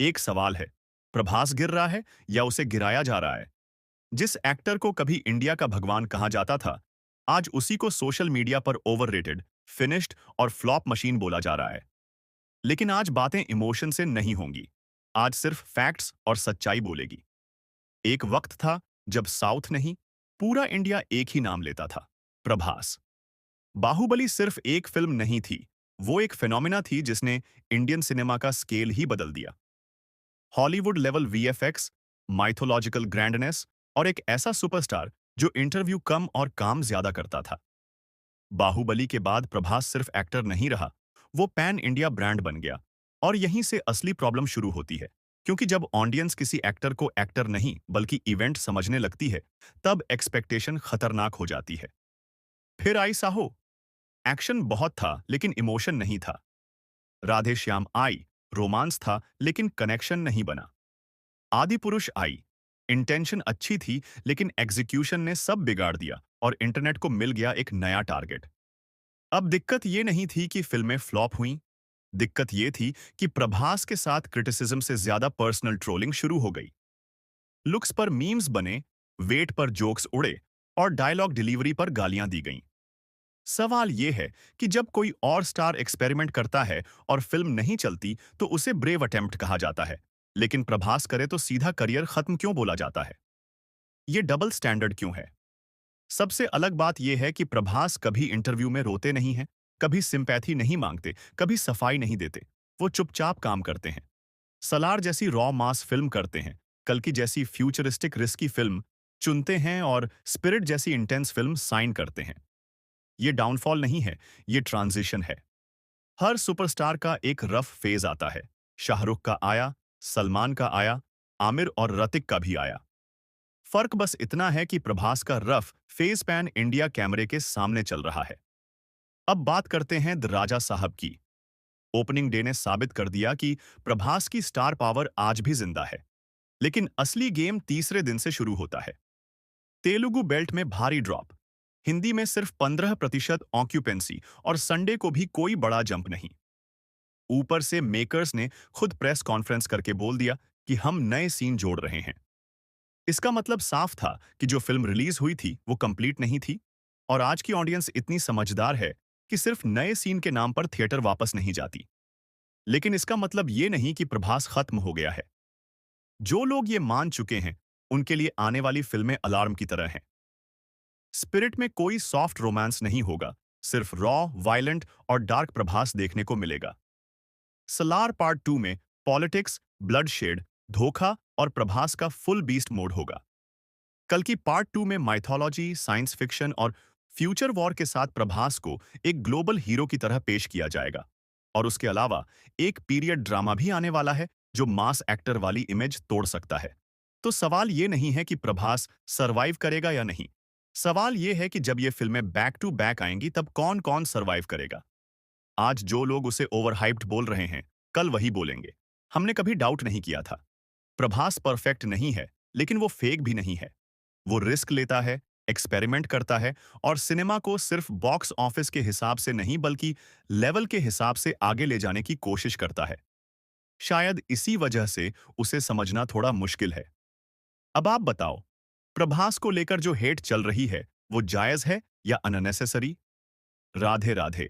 एक सवाल है, प्रभास गिर रहा है या उसे गिराया जा रहा है? जिस एक्टर को कभी इंडिया का भगवान कहा जाता था, आज उसी को सोशल मीडिया पर ओवररेटेड, फिनिश्ड और फ्लॉप मशीन बोला जा रहा है। लेकिन आज बातें इमोशन से नहीं होंगी। आज सिर्फ फैक्ट्स और सच्चाई बोलेगी। एक वक्त था जब साउथ नहीं, पूरा इंडिया एक ही नाम लेता था, प्रभास। बाहुबली सिर्फ एक फिल्म नहीं थी, वो एक फिनोमिना थी जिसने इंडियन सिनेमा का स्केल ही बदल दिया। Hollywood level VFX, mythological grandness और एक ऐसा सुपरस्टार जो इंटरव्यू कम और काम ज्यादा करता था। बाहुबली के बाद प्रभास सिर्फ एक्टर नहीं रहा, वो पैन इंडिया ब्रांड बन गया। और यहीं से असली प्रॉब्लम शुरू होती है, क्योंकि जब ऑडियंस किसी एक्टर को एक्टर नहीं बल्कि इवेंट समझने लगती है, तब एक्सपेक्टेशन खतरनाक हो जाती है। फिर आई साहो। एक्शन बहुत था लेकिन इमोशन नहीं था। राधे श्याम आई, रोमांस था लेकिन कनेक्शन नहीं बना। आदि पुरुष आई, इंटेंशन अच्छी थी लेकिन एग्जीक्यूशन ने सब बिगाड़ दिया और इंटरनेट को मिल गया एक नया टारगेट। अब दिक्कत ये नहीं थी कि फिल्में फ्लॉप हुईं, दिक्कत ये थी कि प्रभास के साथ क्रिटिसिज्म से ज्यादा पर्सनल ट्रोलिंग शुरू हो गई। लुक्स पर मीम्स बने, वेट पर जोक्स उड़े और डायलॉग डिलीवरी पर गालियां दी गईं। सवाल यह है कि जब कोई और स्टार एक्सपेरिमेंट करता है और फिल्म नहीं चलती तो उसे ब्रेव अटेम्प्ट कहा जाता है, लेकिन प्रभास करे तो सीधा करियर खत्म क्यों बोला जाता है? ये डबल स्टैंडर्ड क्यों है? सबसे अलग बात यह है कि प्रभास कभी इंटरव्यू में रोते नहीं हैं, कभी सिंपैथी नहीं मांगते, कभी सफाई नहीं देते। वो चुपचाप काम करते हैं। सलार जैसी रॉ मास फिल्म करते हैं, कल्कि जैसी फ्यूचरिस्टिक रिस्की फिल्म चुनते हैं और स्पिरिट जैसी इंटेंस फिल्म साइन करते हैं। ये डाउनफॉल नहीं है, ये ट्रांजिशन है। हर सुपरस्टार का एक रफ फेज आता है। शाहरुख का आया, सलमान का आया, आमिर और ऋतिक का भी आया। फर्क बस इतना है कि प्रभास का रफ फेज पैन इंडिया कैमरे के सामने चल रहा है। अब बात करते हैं द राजा साहब की। ओपनिंग डे ने साबित कर दिया कि प्रभास की स्टार पावर आज भी जिंदा है। लेकिन असली गेम तीसरे दिन से शुरू होता है। तेलुगु बेल्ट में भारी ड्रॉप, हिंदी में सिर्फ 15% ऑक्यूपेंसी और संडे को भी कोई बड़ा जंप नहीं। ऊपर से मेकर्स ने खुद प्रेस कॉन्फ्रेंस करके बोल दिया कि हम नए सीन जोड़ रहे हैं। इसका मतलब साफ था कि जो फिल्म रिलीज हुई थी वो कंप्लीट नहीं थी। और आज की ऑडियंस इतनी समझदार है कि सिर्फ नए सीन के नाम पर थिएटर वापस नहीं जाती। लेकिन इसका मतलब ये नहीं कि प्रभास खत्म हो गया है। जो लोग ये मान चुके हैं, उनके लिए आने वाली फिल्में अलार्म की तरह हैं। स्पिरिट में कोई सॉफ्ट रोमांस नहीं होगा, सिर्फ रॉ, वायलेंट और डार्क प्रभास देखने को मिलेगा। सलार पार्ट 2 में पॉलिटिक्स, ब्लडशेड, धोखा और प्रभास का फुल बीस्ट मोड होगा। कल की पार्ट 2 में माइथोलॉजी, साइंस फिक्शन और फ्यूचर वॉर के साथ प्रभास को एक ग्लोबल हीरो की तरह पेश किया जाएगा। और उसके अलावा एक पीरियड ड्रामा भी आने वाला है जो मास एक्टर वाली इमेज तोड़ सकता है। तो सवाल ये नहीं है कि प्रभास सरवाइव करेगा या नहीं। सवाल ये है कि जब ये फिल्में बैक टू बैक आएंगी तब कौन कौन सरवाइव करेगा। आज जो लोग उसे ओवरहाइप्ड बोल रहे हैं, कल वही बोलेंगे, हमने कभी डाउट नहीं किया था। प्रभास परफेक्ट नहीं है, लेकिन वो फेक भी नहीं है। वो रिस्क लेता है, एक्सपेरिमेंट करता है और सिनेमा को सिर्फ बॉक्स ऑफिस के हिसाब से नहीं बल्कि लेवल के हिसाब से आगे ले जाने की कोशिश करता है। शायद इसी वजह से उसे समझना थोड़ा मुश्किल है। अब आप बताओ, प्रभास को लेकर जो हेट चल रही है, वो जायज है या अननेसेसरी? राधे राधे।